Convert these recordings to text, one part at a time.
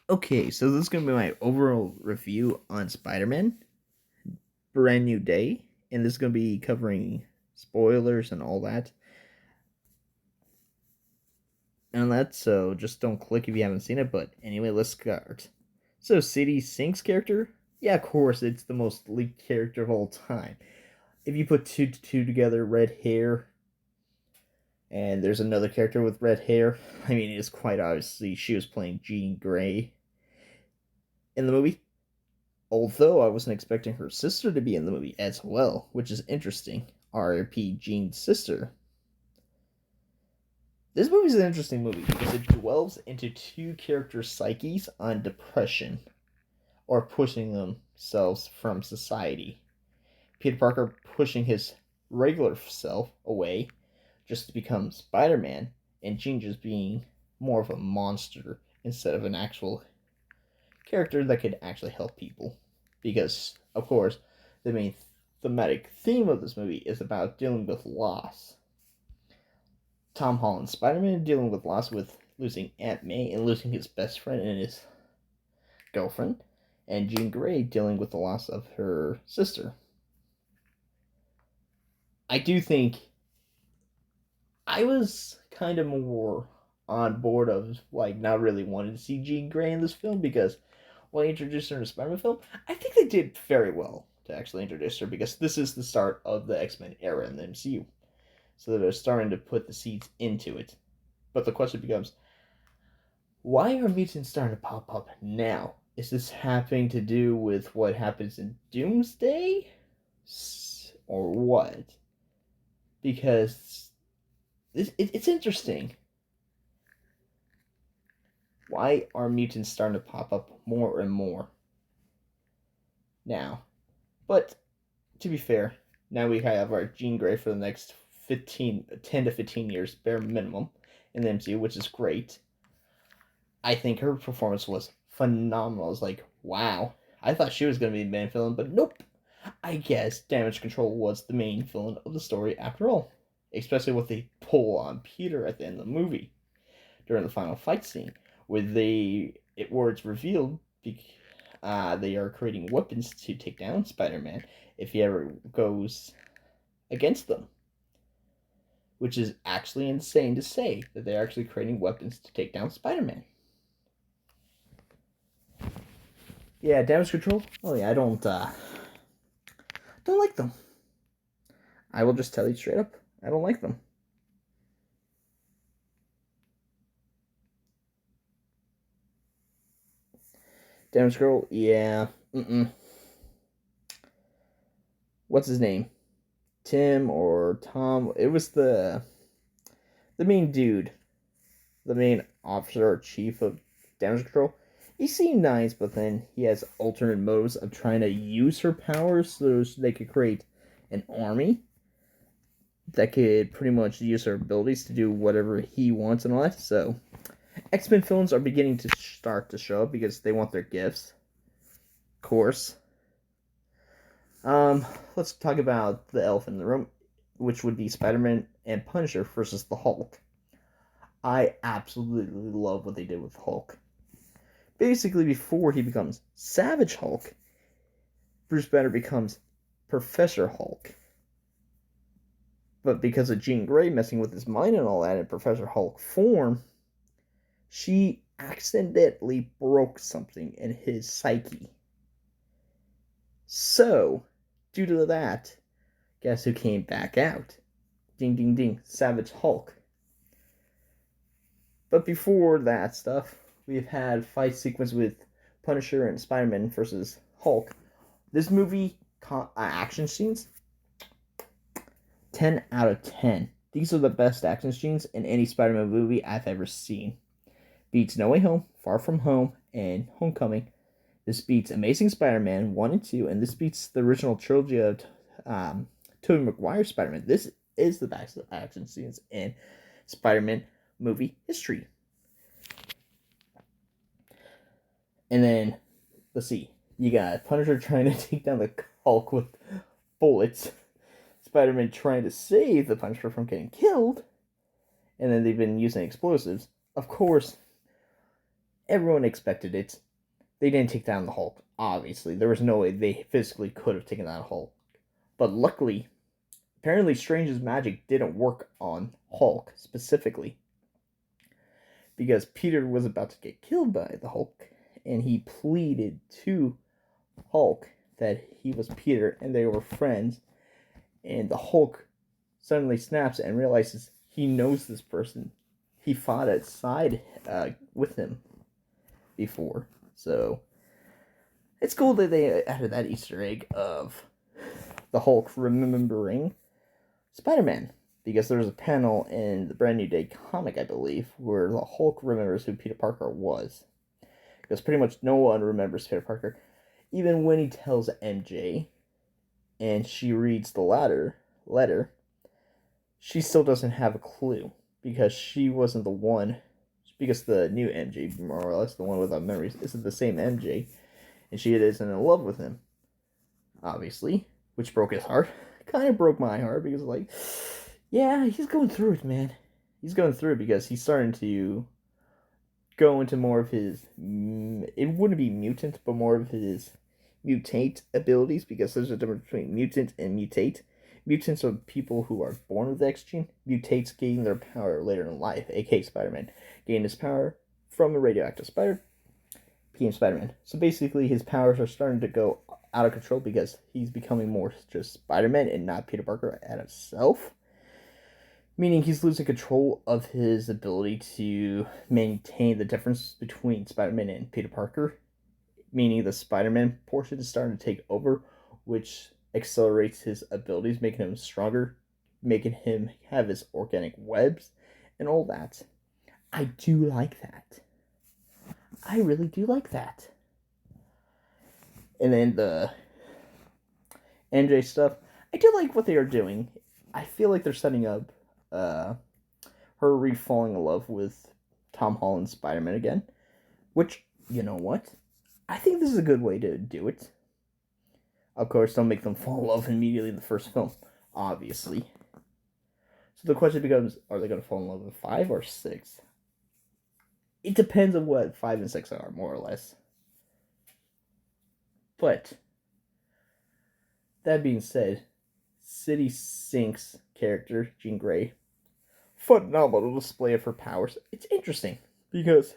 Okay, so this is gonna be my overall review on Spider-Man: Brand New Day, and this is gonna be covering spoilers and all that. So just don't click if you haven't seen it. But anyway, let's start. So, City Sink's character, yeah, of course, it's the most leaked character of all time. If you put two to two together, red hair, and there's another character with red hair, I mean, it's quite obviously she was playing Jean Grey in the movie. Although I wasn't expecting her sister to be in the movie as well, which is interesting. R.I.P. Jean's sister. This movie is an interesting movie because it dwells into two characters' psyches on depression or pushing themselves from society. Peter Parker pushing his regular self away just to become Spider Man, and Jean just being more of a monster instead of an actual character that could actually help people. Because, of course, the main thematic theme of this movie is about dealing with loss. Tom Holland's Spider Man dealing with loss with losing Aunt May and losing his best friend and his girlfriend, and Jean Grey dealing with the loss of her sister. I do think I was kind of more on board of like not really wanting to see Jean Grey in this film because when they introduced her in a Spider-Man film, I think they did very well to actually introduce her because this is the start of the X-Men era in the MCU. So they're starting to put the seeds into it. But the question becomes, why are mutants starting to pop up now? Is this having to do with what happens in Doomsday? Or what? Because it's interesting. Why are mutants starting to pop up more and more now? But to be fair, now we have our Jean Grey for the next 10 to 15 years, bare minimum, in the MCU, which is great. I think her performance was phenomenal. It's like, wow. I thought she was going to be the main villain, but nope. I guess Damage Control was the main villain of the story after all. Especially with the pull on Peter at the end of the movie during the final fight scene, where it's revealed they are creating weapons to take down Spider-Man if he ever goes against them, which is actually insane to say that they're actually creating weapons to take down Spider-Man. Yeah, Damage Control. Oh yeah, I don't like them. I will just tell you straight up. I don't like them. Damage Control. Yeah. Mm-mm. What's his name? Tim or Tom? It was the main dude, the main officer or chief of Damage Control. He seemed nice, but then he has alternate motives of trying to use her powers so they could create an army that could pretty much use her abilities to do whatever he wants and all that. So X-Men films are beginning to start to show up because they want their gifts. Of course. Let's talk about the elephant in the room, which would be Spider-Man and Punisher versus the Hulk. I absolutely love what they did with Hulk. Basically, before he becomes Savage Hulk, Bruce Banner becomes Professor Hulk. But because of Jean Grey messing with his mind and all that in Professor Hulk form, she accidentally broke something in his psyche. So, due to that, guess who came back out? Ding ding ding, Savage Hulk. But before that stuff, we've had fight sequence with Punisher and Spider-Man versus Hulk. This movie action scenes, 10 out of 10. These are the best action scenes in any Spider-Man movie I've ever seen. Beats No Way Home, Far From Home, and Homecoming. This beats Amazing Spider-Man 1 and 2, and this beats the original trilogy of Tobey Maguire Spider-Man. This is the best action scenes in Spider-Man movie history. And then, let's see. You got Punisher trying to take down the Hulk with bullets. Spider-Man trying to save the Punisher from getting killed. And then they've been using explosives. Of course, Everyone expected it. They didn't take down the Hulk, obviously. There was no way they physically could have taken down Hulk. But luckily, apparently Strange's magic didn't work on Hulk specifically. Because Peter was about to get killed by the Hulk, and he pleaded to Hulk that he was Peter and they were friends. And the Hulk suddenly snaps and realizes he knows this person. He fought outside with him before. So it's cool that they added that Easter egg of the Hulk remembering Spider-Man. Because there's a panel in the Brand New Day comic, I believe, where the Hulk remembers who Peter Parker was. Because pretty much no one remembers Peter Parker. Even when he tells MJ and she reads the letter, she still doesn't have a clue. Because she wasn't the one. Because the new MJ, more or less, the one without memories, isn't the same MJ. And she isn't in love with him. Obviously. Which broke his heart. Kind of broke my heart because, like, yeah, he's going through it, man. He's going through it because he's starting to go into more of his, it wouldn't be mutant, but more of his mutate abilities, because there's a difference between mutant and mutate. Mutants are people who are born with the X gene. Mutates gain their power later in life, aka Spider-Man. Gained his power from a radioactive spider, became Spider-Man. So basically his powers are starting to go out of control because he's becoming more just Spider-Man and not Peter Parker at himself. Meaning he's losing control of his ability to maintain the difference between Spider-Man and Peter Parker. Meaning the Spider-Man portion is starting to take over, which accelerates his abilities, making him stronger, making him have his organic webs, and all that. I do like that. I really do like that. And then the MJ stuff, I do like what they are doing. I feel like they're setting up her re-falling in love with Tom Holland's Spider-Man again. Which, you know what? I think this is a good way to do it. Of course, don't make them fall in love immediately in the first film, obviously. So the question becomes, are they going to fall in love with 5 or 6? It depends on what 5 and 6 are, more or less. But, that being said, City Sink's character, Jean Grey, phenomenal display of her powers. It's interesting because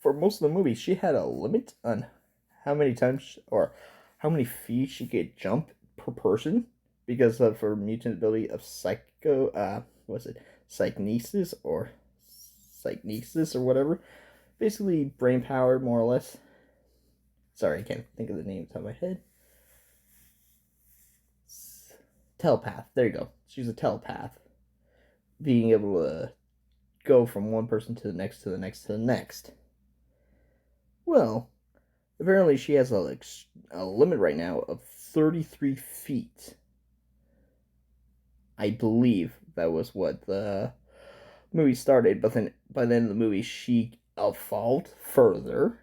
for most of the movie, she had a limit on how many times or how many feet she could jump per person because of her mutant ability of psychnesis or whatever. Basically, brain power, more or less. Sorry, I can't think of the name off the top of my head. Telepath. There you go. She's a telepath. Being able to go from one person to the next, to the next, to the next. Well, apparently she has a limit right now of 33 feet. I believe that was what the movie started, but then by the end of the movie she evolved further,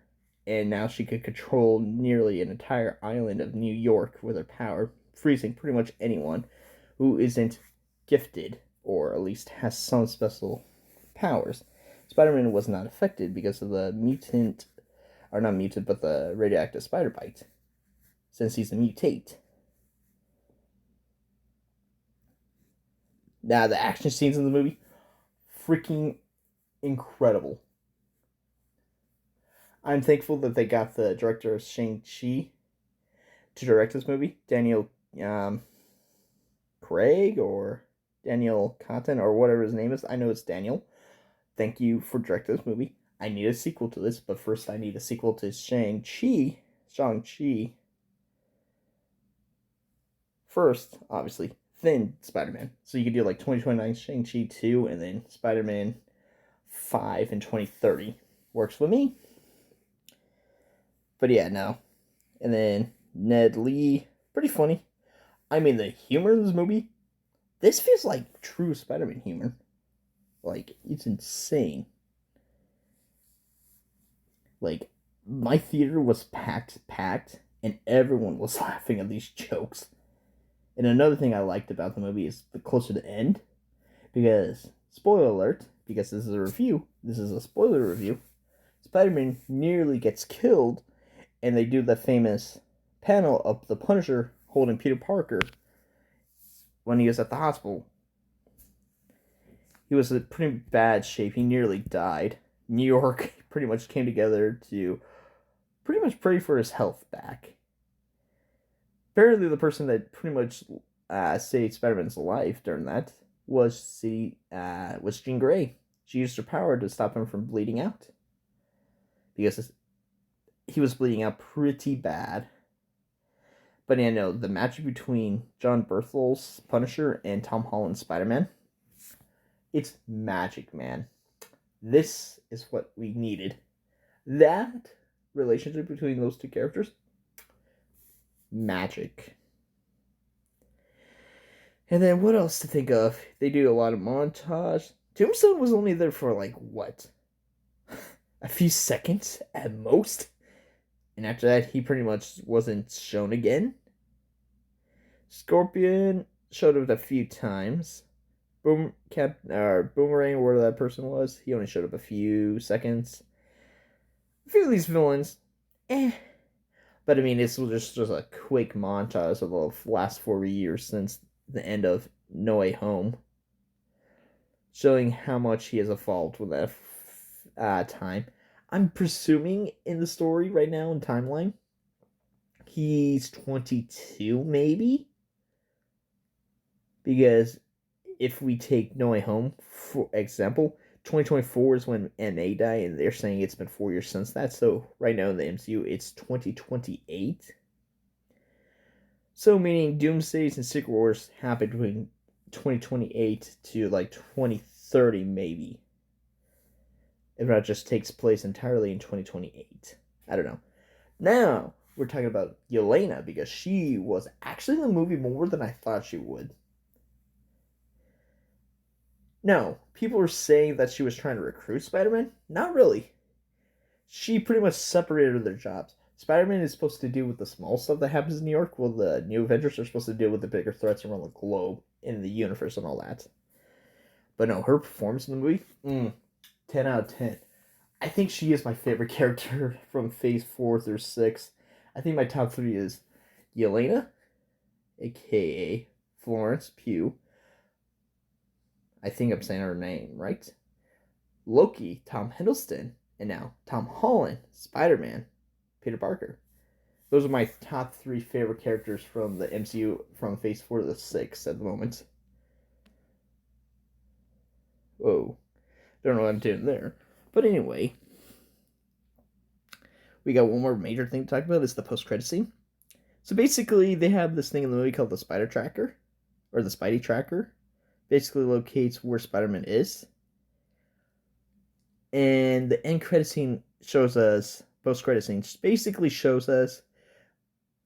and now she could control nearly an entire island of New York with her power, freezing pretty much anyone who isn't gifted, or at least has some special powers. Spider-Man was not affected because of the the radioactive spider bite, since he's a mutate. Now, the action scenes in the movie, freaking incredible. I'm thankful that they got the director of Shang-Chi to direct this movie, Daniel Craig or Daniel Cotton or whatever his name is. I know it's Daniel. Thank you for directing this movie. I need a sequel to this, but first I need a sequel to Shang-Chi. First, obviously, then Spider-Man. So you could do like 2029 Shang-Chi 2 and then Spider-Man 5 in 2030. Works for me. But yeah, no. And then Ned Lee, pretty funny. I mean, the humor in this movie, this feels like true Spider-Man humor. Like, it's insane. Like, my theater was packed, and everyone was laughing at these jokes. And another thing I liked about the movie is the closer to the end, because, spoiler alert, because this is a spoiler review, Spider-Man nearly gets killed, and they do the famous panel of the Punisher holding Peter Parker when he was at the hospital. He was in pretty bad shape. He nearly died. New York pretty much came together to pretty much pray for his health back. Apparently, the person that pretty much saved Spider-Man's life during that was Jean Grey. She used her power to stop him from bleeding out because he was bleeding out pretty bad. But yeah, no, the match between Jon Bernthal's Punisher and Tom Holland's Spider-Man, it's magic, man. This is what we needed. That relationship between those two characters, magic. And then what else to think of? They do a lot of montage. Tombstone was only there for like what? A few seconds at most. And after that, he pretty much wasn't shown again. Scorpion showed up a few times. Boomerang, where that person was, he only showed up a few seconds. A few of these villains, But I mean, this was just a quick montage of the last 4 years since the end of No Way Home, showing how much he has evolved with that time. I'm presuming in the story right now in timeline, he's 22 maybe, because if we take No Way Home for example, 2024 is when MA died, and they're saying it's been 4 years since that. So right now in the MCU, it's 2028. So meaning Doomsdays and Secret Wars happen between 2028 to like 2030 maybe. If not, just takes place entirely in 2028. I don't know. Now we're talking about Yelena, because she was actually in the movie more than I thought she would. No, people were saying that she was trying to recruit Spider-Man. Not really. She pretty much separated their jobs. Spider-Man is supposed to deal with the small stuff that happens in New York, while the New Avengers are supposed to deal with the bigger threats around the globe, in the universe and all that. But no, her performance in the movie, 10 out of 10. I think she is my favorite character from Phase 4 through 6. I think my top 3 is Yelena, a.k.a. Florence Pugh. I think I'm saying her name right. Loki, Tom Hiddleston, and now Tom Holland, Spider-Man, Peter Parker. Those are my top 3 favorite characters from the MCU from Phase 4 to 6 at the moment. Whoa. Don't know what I'm doing there. But anyway, we got one more major thing to talk about. Is the post-credit scene. So basically, they have this thing in the movie called the Spider Tracker, or the Spidey Tracker. Basically locates where Spider-Man is. And the end credit scene shows us, post-credit scene basically shows us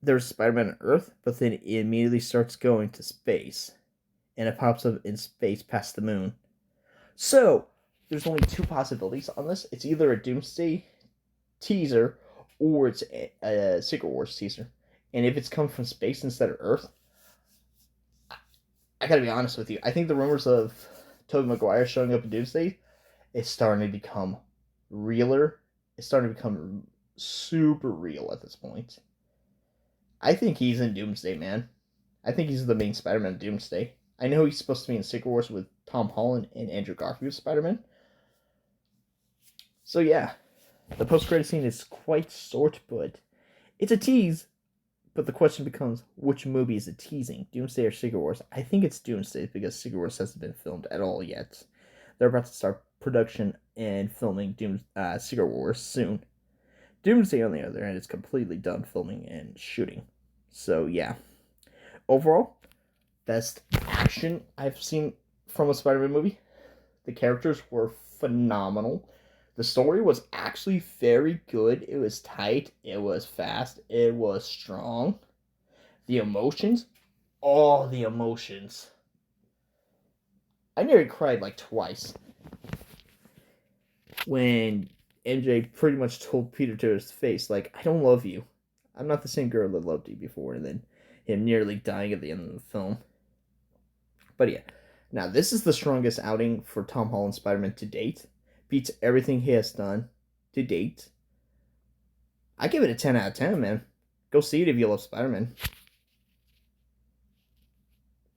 there's Spider-Man on Earth, but then it immediately starts going to space. And it pops up in space past the moon. So, there's only 2 possibilities on this. It's either a Doomsday teaser, or it's a Secret Wars teaser. And if it's coming from space instead of Earth, I gotta be honest with you, I think the rumors of Tobey Maguire showing up in Doomsday is starting to become realer. It's starting to become super real at this point. I think he's in Doomsday, man. I think he's the main Spider-Man in Doomsday. I know he's supposed to be in Secret Wars with Tom Holland and Andrew Garfield Spider-Man. So yeah, the post-credit scene is quite short, but it's a tease. But the question becomes, which movie is it teasing? Doomsday or Secret Wars? I think it's Doomsday, because Secret Wars hasn't been filmed at all yet. They're about to start production and filming Secret Wars soon. Doomsday, on the other hand, is completely done filming and shooting. So yeah. Overall, best action I've seen from a Spider-Man movie. The characters were phenomenal. The story was actually very good. It was tight. It was fast. It was strong. The emotions. All the emotions. I nearly cried like twice. When MJ pretty much told Peter to his face, like, I don't love you. I'm not the same girl that loved you before. And then him nearly dying at the end of the film. But yeah. Now, this is the strongest outing for Tom Holland Spider-Man to date. Beats everything he has done to date. I give it a 10 out of 10, man. Go see it if you love Spider-Man.